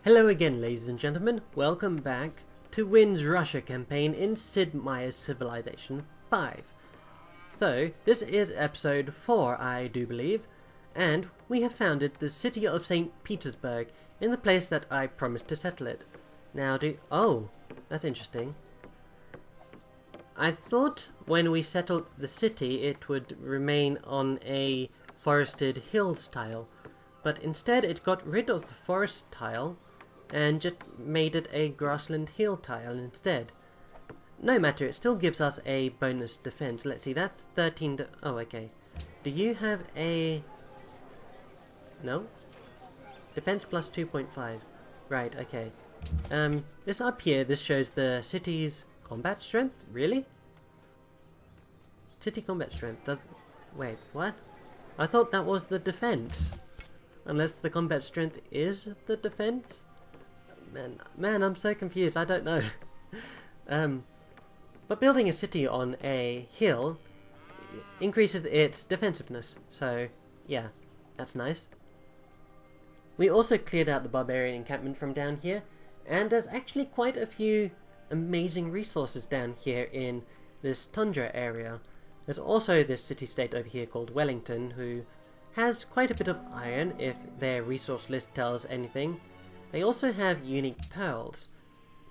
Hello again, ladies and gentlemen. Welcome back to Wynn's Russia campaign in Sid Meier's Civilization 5. So, this is episode 4, I do believe, and we have founded the city of St. Petersburg in the place that I promised to settle it. Now oh, that's interesting. I thought when we settled the city it would remain on a forested hills tile, but instead it got rid of the forest tile and just made it a grassland hill tile instead. No matter, it still gives us a bonus defense. Let's see, that's 13 oh, okay. Do you have a... No? Defense plus 2.5. Right, okay. This up here, this shows the city's combat strength? Really? City combat strength does... Wait, what? I thought that was the defense. Unless the combat strength is the defense? Man, I'm so confused, I don't know. But building a city on a hill increases its defensiveness, so yeah, that's nice. We also cleared out the barbarian encampment from down here, and there's actually quite a few amazing resources down here in this tundra area. There's also this city-state over here called Wellington, who has quite a bit of iron, if their resource list tells anything. They also have unique pearls.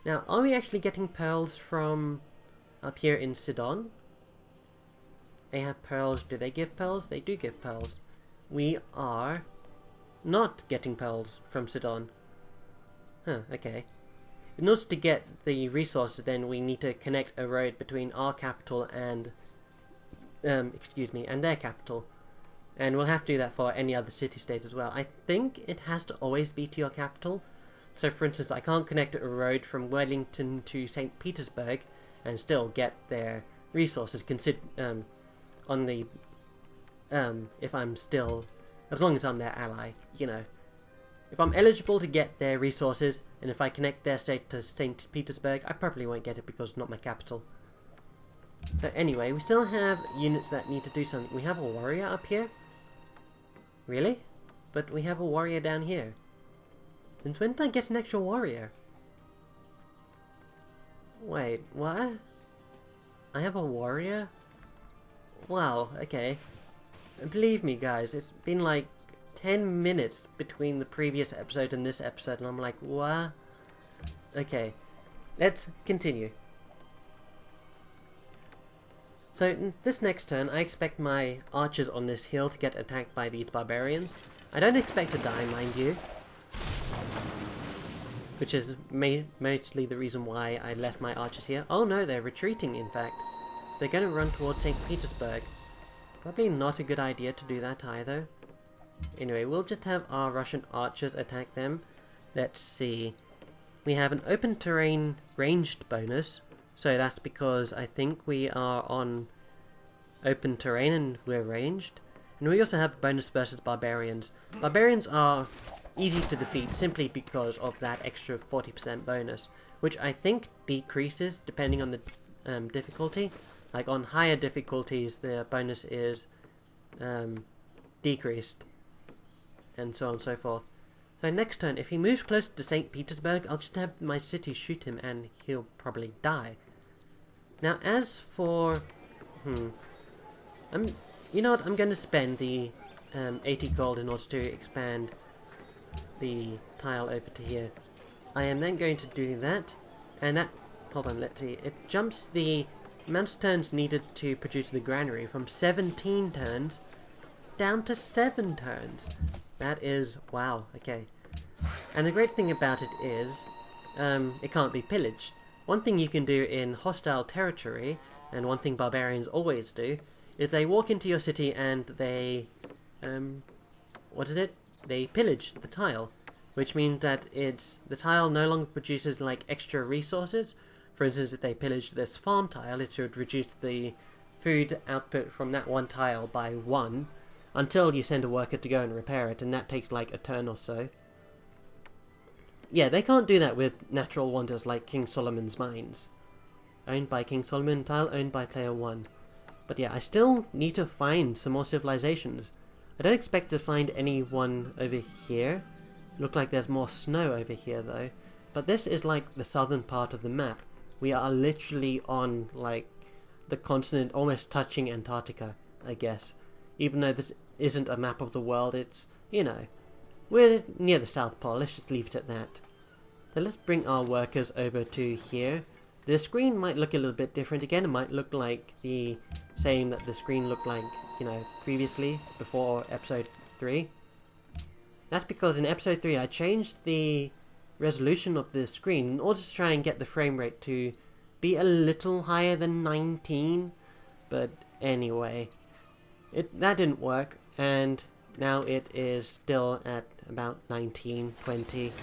Now, are we actually getting pearls from up here in Sidon? They have pearls. Do they give pearls? They do give pearls. We are not getting pearls from Sidon. Huh, okay. In order to get the resources, then we need to connect a road between our capital and and their capital. And we'll have to do that for any other city-state as well. I think it has to always be to your capital. So for instance, I can't connect a road from Wellington to St. Petersburg and still get their resources on the if I'm still, as long as I'm their ally, you know. If I'm eligible to get their resources, and if I connect their state to St. Petersburg, I probably won't get it because it's not my capital. So anyway, we still have units that need to do something. We have a warrior up here? Really? But we have a warrior down here. Since when did I get an extra warrior? Wait, what? I have a warrior? Wow, okay. Believe me guys, it's been like 10 minutes between the previous episode and this episode, and I'm like, what? Okay, let's continue. So, this next turn, I expect my archers on this hill to get attacked by these barbarians. I don't expect to die, mind you. Which is mostly the reason why I left my archers here. Oh no, they're retreating, in fact. They're going to run towards St. Petersburg. Probably not a good idea to do that either. Anyway, we'll just have our Russian archers attack them. Let's see. We have an open terrain ranged bonus. So that's because I think we are on open terrain and we're ranged. And we also have bonus versus barbarians. Barbarians are easy to defeat simply because of that extra 40% bonus, which I think decreases depending on the difficulty. Like on higher difficulties the bonus is decreased, and so on and so forth. So next turn, if he moves closer to St. Petersburg, I'll just have my city shoot him and he'll probably die. Now as for... you know what, I'm going to spend the 80 gold in order to expand the tile over to here. I am then going to do that, and that... Hold on, let's see. It jumps the amount of turns needed to produce the granary from 17 turns down to 7 turns. That is... wow, okay. And the great thing about it is, it can't be pillaged. One thing you can do in hostile territory, and one thing barbarians always do, is they walk into your city and they... what is it? They pillage the tile. Which means that the tile no longer produces like extra resources. For instance, if they pillaged this farm tile, it should reduce the food output from that one tile by 1, until you send a worker to go and repair it, and that takes like a turn or so. Yeah, they can't do that with natural wonders like King Solomon's Mines. Owned by King Solomon, tile owned by player 1. But yeah, I still need to find some more civilizations. I don't expect to find anyone over here. Look like there's more snow over here though. But this is like the southern part of the map. We are literally on like the continent almost touching Antarctica, I guess. Even though this isn't a map of the world, it's, you know, we're near the South Pole, let's just leave it at that. So let's bring our workers over to here. The screen might look a little bit different again. It might look like the same that the screen looked like, you know, previously, before episode 3. That's because in episode 3 I changed the resolution of the screen in order to try and get the frame rate to be a little higher than 19. But anyway, that didn't work, and now it is still at about 19, 20.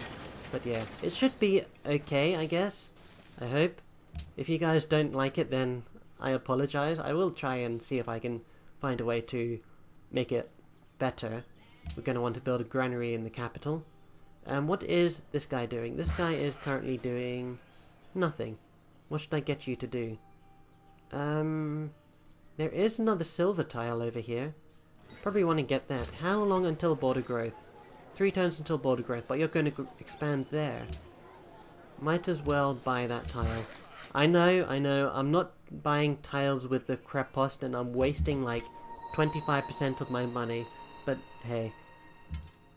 But yeah, it should be okay, I guess. I hope. If you guys don't like it, then I apologize. I will try and see if I can find a way to make it better. We're going to want to build a granary in the capital. What is this guy doing? This guy is currently doing nothing. What should I get you to do? There is another silver tile over here. Probably want to get that. How long until border growth? 3 turns until border growth, but you're going to expand there. Might as well buy that tile. I know, I'm not buying tiles with the crepost and I'm wasting like 25% of my money, but hey.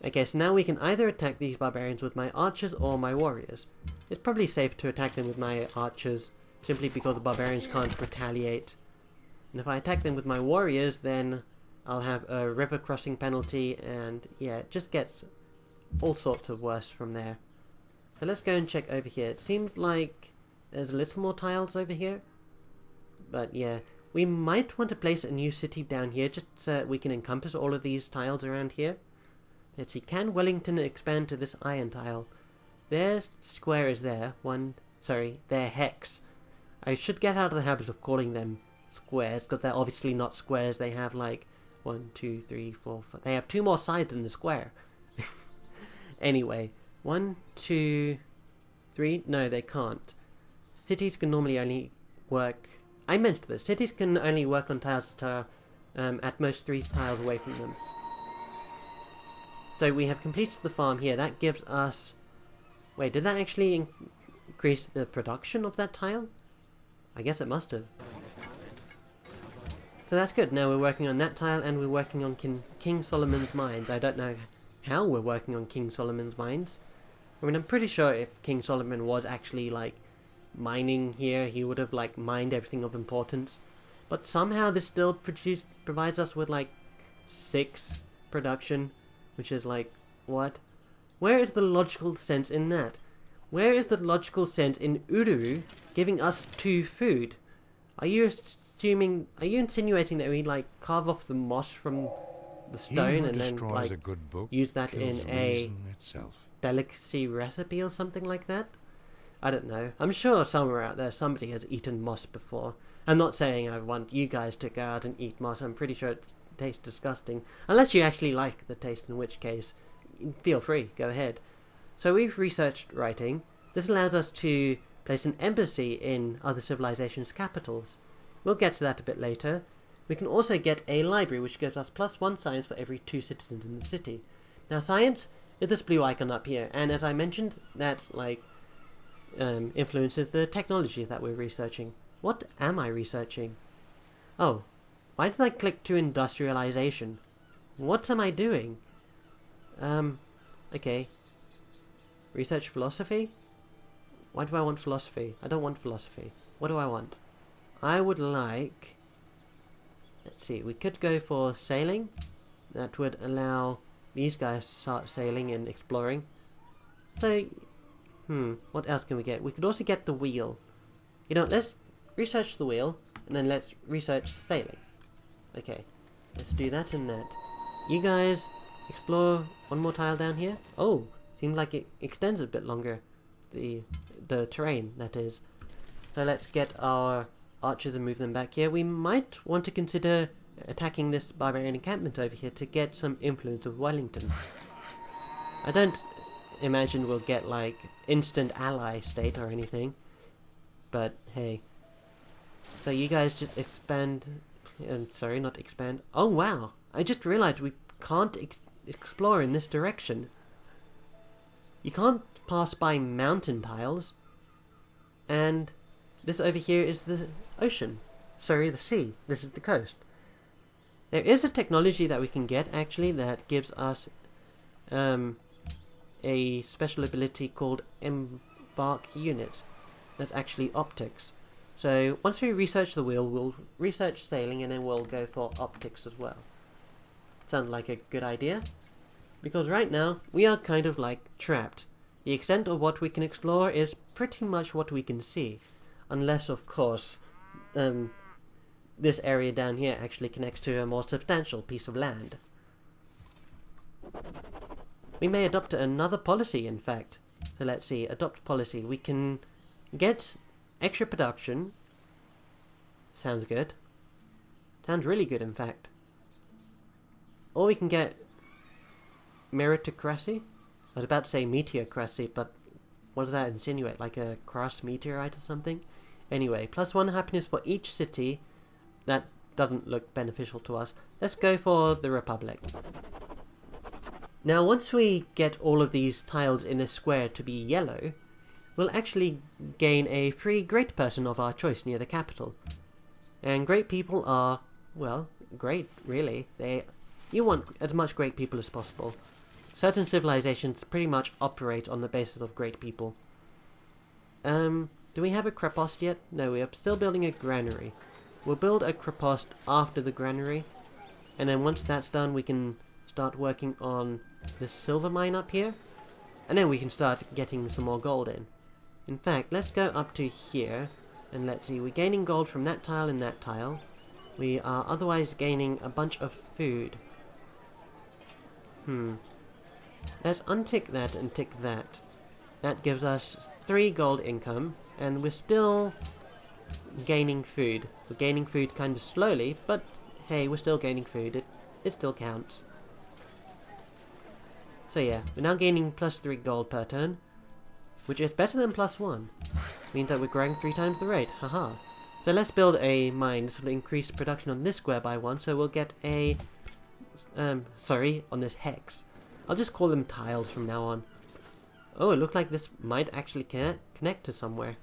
Okay, so now we can either attack these barbarians with my archers or my warriors. It's probably safe to attack them with my archers, simply because the barbarians can't retaliate. And if I attack them with my warriors, then I'll have a river crossing penalty, and yeah, it just gets all sorts of worse from there. So let's go and check over here. It seems like there's a little more tiles over here. But yeah, we might want to place a new city down here just so that we can encompass all of these tiles around here. Let's see, can Wellington expand to this iron tile? Their square is there. Their hex. I should get out of the habit of calling them squares, because they're obviously not squares. They have like 1, 2, 3, 4, 5. They have 2 more sides than the square. Anyway, 1, 2, 3. No, they can't. Cities can normally only work... I mentioned this. Cities can only work on tiles that are at most 3 tiles away from them. So we have completed the farm here. That gives us... Wait, did that actually increase the production of that tile? I guess it must have. So that's good. Now we're working on that tile, and we're working on King Solomon's mines. I don't know how we're working on King Solomon's mines. I mean, I'm pretty sure if King Solomon was actually, like, mining here, he would have, like, mined everything of importance. But somehow this still provides us with, like, 6 production, which is, like, what? Where is the logical sense in that? Where is the logical sense in Uru giving us 2 food? Are you insinuating that we, like, carve off the moss from the stone and then, like, use that in a delicacy recipe or something like that? I don't know. I'm sure somewhere out there somebody has eaten moss before. I'm not saying I want you guys to go out and eat moss. I'm pretty sure it tastes disgusting. Unless you actually like the taste, in which case, feel free, go ahead. So we've researched writing. This allows us to place an embassy in other civilizations' capitals. We'll get to that a bit later. We can also get a library, which gives us +1 science for every 2 citizens in the city. Now science is this blue icon up here, and as I mentioned, that, like, influences the technology that we're researching. What am I researching? Oh, why did I click to industrialization? What am I doing? Okay. Research philosophy? Why do I want philosophy? I don't want philosophy. What do I want? I would like... Let's see, we could go for sailing. That would allow these guys to start sailing and exploring. So, what else can we get? We could also get the wheel. You know, let's research the wheel, and then let's research sailing. Okay, let's do that and that. You guys explore one more tile down here. Oh, seems like it extends a bit longer. The terrain, that is. So let's get our archers and move them back here. We might want to consider attacking this barbarian encampment over here to get some influence of Wellington. I don't imagine we'll get, like, instant ally state or anything, but hey. So you guys just expand... sorry, not expand. Oh wow! I just realized we can't explore in this direction. You can't pass by mountain tiles. And this over here is the ocean. Sorry, the sea. This is the coast. There is a technology that we can get, actually, that gives us a special ability called Embark Unit. That's actually optics. So once we research the wheel, we'll research sailing, and then we'll go for optics as well. Sounds like a good idea. Because right now, we are kind of like trapped. The extent of what we can explore is pretty much what we can see. Unless, of course, this area down here actually connects to a more substantial piece of land. We may adopt another policy, in fact. So let's see, adopt policy. We can get extra production. Sounds good. Sounds really good, in fact. Or we can get meritocracy. I was about to say meteocracy, but what does that insinuate? Like a cross meteorite or something? Anyway, +1 happiness for each city. That doesn't look beneficial to us. Let's go for the Republic. Now, once we get all of these tiles in a square to be yellow, we'll actually gain a free great person of our choice near the capital. And great people are, well, great, really. You want as much great people as possible. Certain civilizations pretty much operate on the basis of great people. Do we have a crepost yet? No, we are still building a granary. We'll build a crepost after the granary, and then once that's done, we can start working on the silver mine up here, and then we can start getting some more gold in. In fact, let's go up to here, and let's see, we're gaining gold from that tile and that tile. We are otherwise gaining a bunch of food. Let's untick that and tick that. That gives us 3 gold income, and we're still gaining food. We're gaining food kind of slowly, but hey, we're still gaining food. It still counts. So yeah, we're now gaining +3 gold per turn, which is better than +1. Means that we're growing 3 times the rate. Haha. So let's build a mine. This will increase production on this square by 1, so we'll get a... on this hex. I'll just call them tiles from now on. Oh, it looks like this might actually connect to somewhere.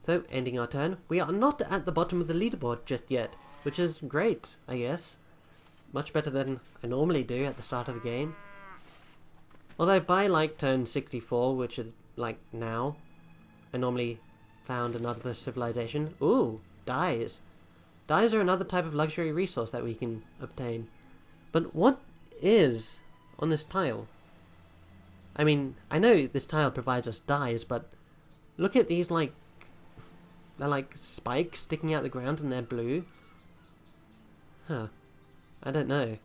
So, ending our turn. We are not at the bottom of the leaderboard just yet, which is great, I guess. Much better than I normally do at the start of the game. Although by like turn 64, which is like now, I normally found another civilization. Ooh, dyes. Dyes are another type of luxury resource that we can obtain. But what is on this tile? I mean, I know this tile provides us dyes, but look at these, like, they're like spikes sticking out the ground and they're blue. Huh. I don't know.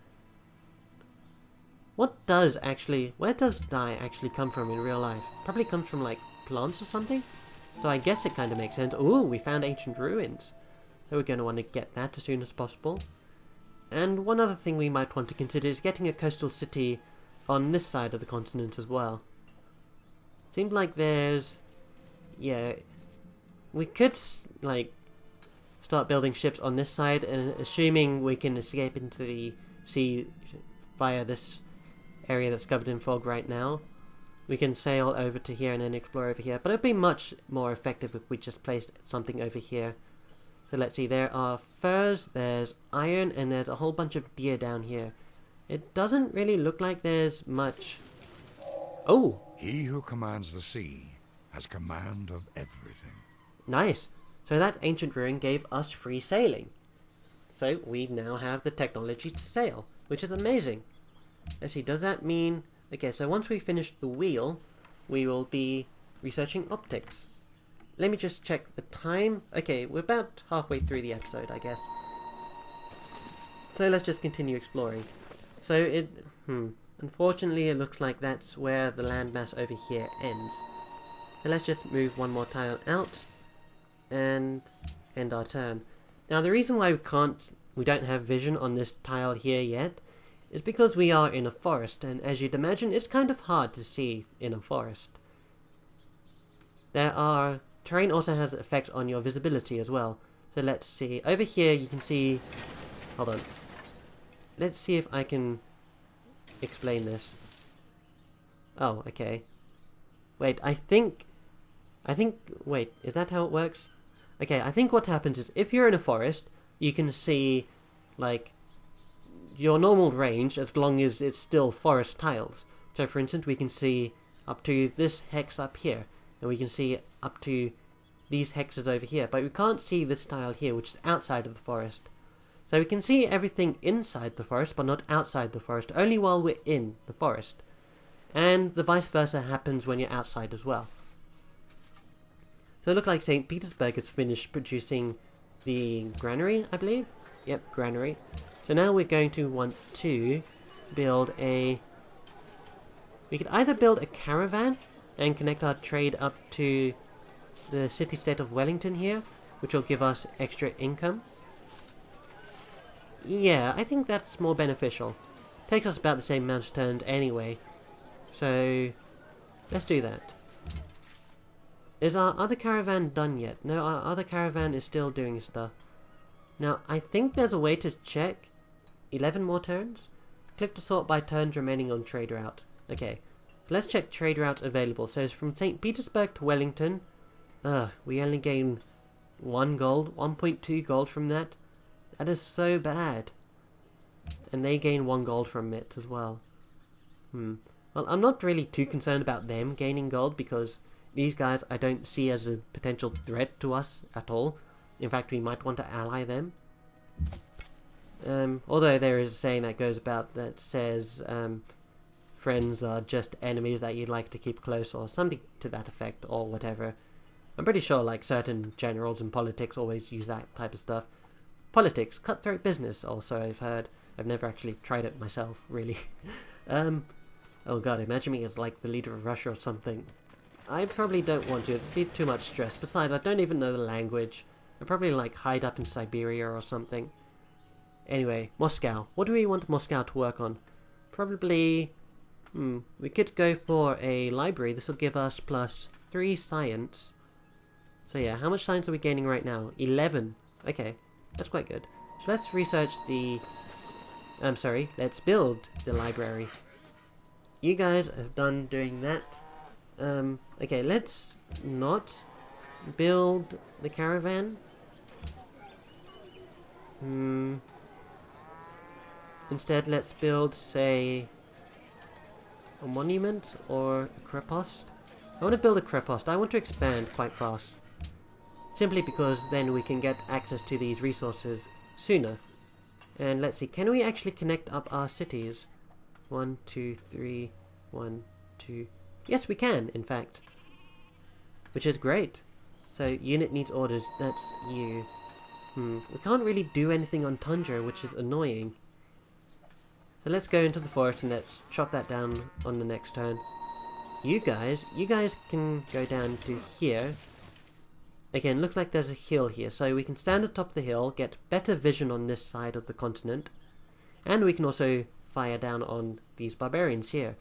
Where does dye actually come from in real life? Probably comes from, like, plants or something? So I guess it kind of makes sense. Ooh, we found ancient ruins. So we're going to want to get that as soon as possible. And one other thing we might want to consider is getting a coastal city on this side of the continent as well. Seems like there's... yeah... we could, like, start building ships on this side, and assuming we can escape into the sea via this area that's covered in fog right now, we can sail over to here and then explore over here. But it'd be much more effective if we just placed something over here. So let's see, there are furs, there's iron, and there's a whole bunch of deer down here. It doesn't really look like there's much... oh! He who commands the sea has command of everything. Nice! So that ancient ruin gave us free sailing. So we now have the technology to sail, which is amazing. Let's see, does that mean... okay, so once we finish the wheel, we will be researching optics. Let me just check the time. Okay, we're about halfway through the episode, I guess. So let's just continue exploring. So unfortunately it looks like that's where the landmass over here ends. So let's just move one more tile out and end our turn. Now the reason why we don't have vision on this tile here yet is because we are in a forest, and as you'd imagine, it's kind of hard to see in a forest. Terrain also has an effect on your visibility as well. So let's see. Over here you can see... hold on. Let's see if I can explain this. Oh, okay. Wait, wait, is that how it works? Okay, I think what happens is if you're in a forest, you can see, like, your normal range as long as it's still forest tiles. So, for instance, we can see up to this hex up here, and we can see up to these hexes over here, but we can't see this tile here, which is outside of the forest. So we can see everything inside the forest, but not outside the forest, only while we're in the forest. And the vice versa happens when you're outside as well. So it looks like St. Petersburg has finished producing the granary, I believe? Yep, granary. So now we're going to want to build a... We could either build a caravan and connect our trade up to the city-state of Wellington here, which will give us extra income. Yeah, I think that's more beneficial. Takes us about the same amount of turns anyway. So, let's do that. Is our other caravan done yet? No, our other caravan is still doing stuff. Now, I think there's a way to check 11 more turns. Click to sort by turns remaining on trade route. Okay, so let's check trade routes available. So it's from St. Petersburg to Wellington. We only gain 1 gold, 1.2 gold from that. That is so bad. And they gain 1 gold from it as well. Well, I'm not really too concerned about them gaining gold because these guys I don't see as a potential threat to us at all. In fact, we might want to ally them. Although there is a saying that goes about that says friends are just enemies that you'd like to keep close, or something to that effect, or whatever. I'm pretty sure like certain generals in politics always use that type of stuff. Politics, cutthroat business also I've heard. I've never actually tried it myself, really. Oh god, imagine me as like the leader of Russia or something. I probably don't want to, it'd be too much stress. Besides, I don't even know the language. I'd probably like hide up in Siberia or something. Anyway, Moscow. What do we want Moscow to work on? Probably... we could go for a library. This will give us +3 science. So yeah, how much science are we gaining right now? 11. Okay, that's quite good. So let's research the... let's build the library. You guys have done doing that. Okay, let's not build the caravan. Instead, let's build, say, a monument or a crepost. I want to build a crepost. I want to expand quite fast. Simply because then we can get access to these resources sooner. And let's see, can we actually connect up our cities? 1, 2, 3, 1, 2... Yes, we can, in fact. Which is great. So, unit needs orders, that's you. We can't really do anything on Tundra, which is annoying. So let's go into the forest and let's chop that down on the next turn. You guys can go down to here. Again, looks like there's a hill here, so we can stand atop the hill, get better vision on this side of the continent, and we can also fire down on these barbarians here.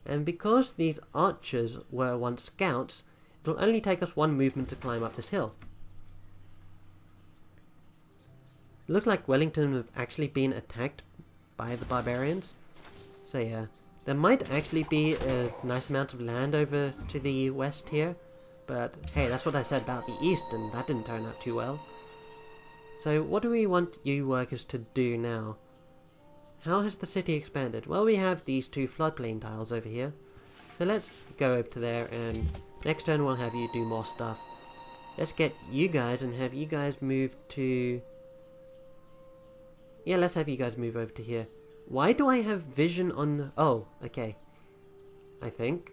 And because these archers were once scouts, it'll only take us 1 movement to climb up this hill. It looks like Wellington have actually been attacked by the barbarians. So yeah, there might actually be a nice amount of land over to the west here. But hey, that's what I said about the east, and that didn't turn out too well. So what do we want you workers to do now? How has the city expanded? Well, we have these 2 floodplain tiles over here. So let's go over to there, and next turn we'll have you do more stuff. Let's get you guys and have you guys move to... Yeah, let's have you guys move over to here. Why do I have vision on the... Oh, okay. I think...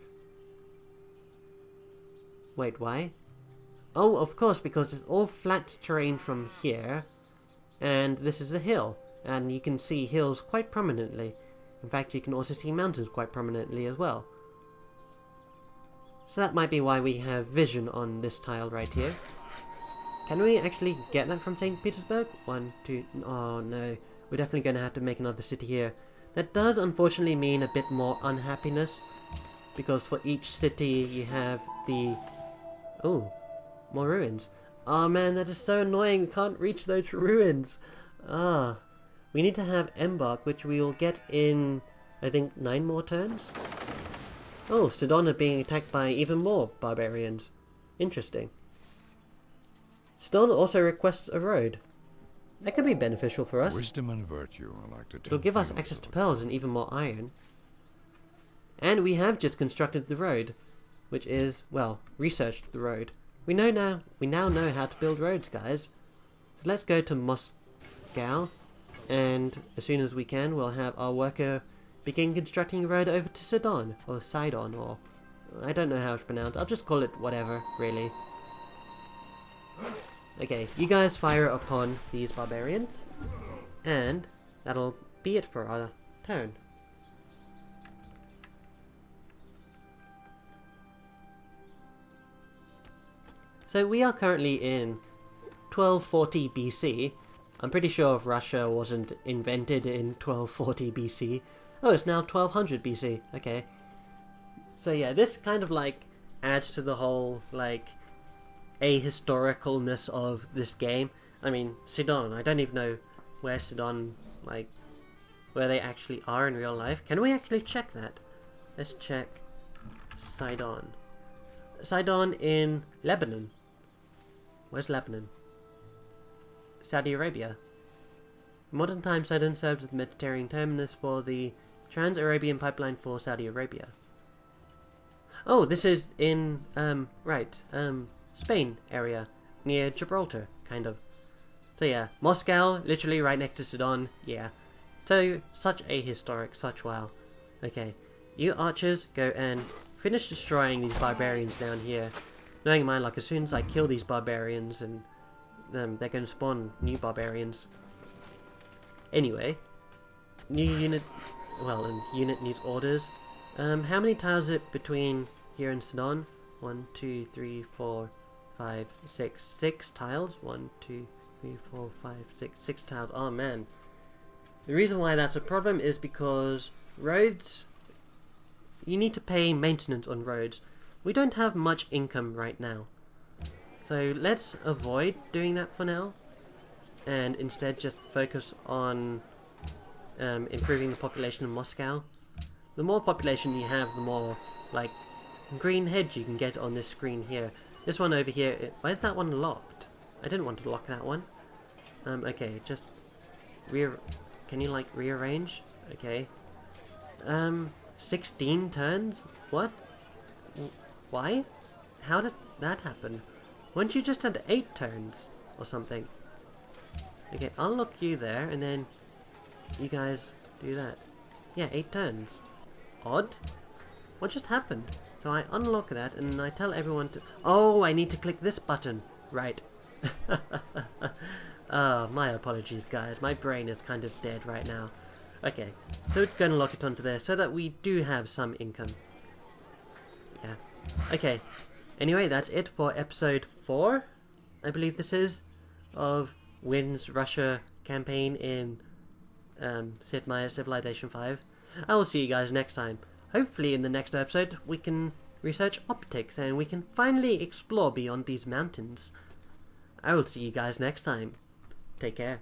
Wait, why? Oh, of course, because it's all flat terrain from here, and this is a hill, and you can see hills quite prominently. In fact, you can also see mountains quite prominently as well. So that might be why we have vision on this tile right here. Can we actually get that from St. Petersburg? 1, 2... Oh no, we're definitely going to have to make another city here. That does unfortunately mean a bit more unhappiness, because for each city you have the... Oh, more ruins. Oh man, that is so annoying. We can't reach those ruins. We need to have Embark, which we will get in, I think, 9 more turns. Oh, Sidon are being attacked by even more barbarians. Interesting. Sidon also requests a road. That could be beneficial for us. Wisdom and virtue are like the two It'll give us pillars access of to a pearls tree. and even more iron. And we have just constructed the road, which is, well, researched the road. We now know how to build roads, guys. So let's go to Moscow, and as soon as we can, we'll have our worker begin constructing a road over to Sidon, or Sidon, or I don't know how it's pronounced. I'll just call it whatever, really. Okay, you guys fire upon these barbarians, and that'll be it for our turn. So we are currently in 1240 BC. I'm pretty sure Russia wasn't invented in 1240 BC. Oh, it's now 1200 BC. Okay. So yeah, this kind of like adds to the whole like ahistoricalness of this game. I mean, Sidon, I don't even know where Sidon, like, where they actually are in real life. Can we actually check that? Let's check Sidon. Sidon in Lebanon. Where's Lebanon? Saudi Arabia. In modern times, Sidon serves as the Mediterranean terminus for the Trans-Arabian Pipeline for Saudi Arabia. Oh, this is in, Spain area, near Gibraltar, kind of. So yeah, Moscow, literally right next to Sidon, yeah. So, such a historic, such wow. Okay, you archers, go and finish destroying these barbarians down here. Knowing my luck, as soon as I kill these barbarians, and they're going to spawn new barbarians. Anyway, new unit, well, and unit needs orders. How many tiles is it between here and Sidon? 1, 2, 3, 4, 5, 6. 6 tiles? 1, 2, 3, 4, 5, 6. 6 tiles. Oh man. The reason why that's a problem is because roads, you need to pay maintenance on roads. We don't have much income right now. So let's avoid doing that for now, and instead just focus on improving the population of Moscow. The more population you have, the more like green heads you can get on this screen here. This one over here, why is that one locked? I didn't want to lock that one. Okay, just can you like rearrange? Okay. 16 turns? What? Why? How did that happen? Weren't you just had 8 turns or something? Okay, I'll lock you there and then you guys do that. Yeah, 8 turns. Odd? What just happened? So I unlock that and I tell everyone to... Oh, I need to click this button. Right. My apologies, guys. My brain is kind of dead right now. Okay, so we're going to lock it onto there so that we do have some income. Yeah. Okay. Anyway, that's it for episode 4, I believe this is, of Wynn's Russia campaign in Sid Meier's Civilization 5. I will see you guys next time. Hopefully in the next episode we can research optics and we can finally explore beyond these mountains. I will see you guys next time. Take care.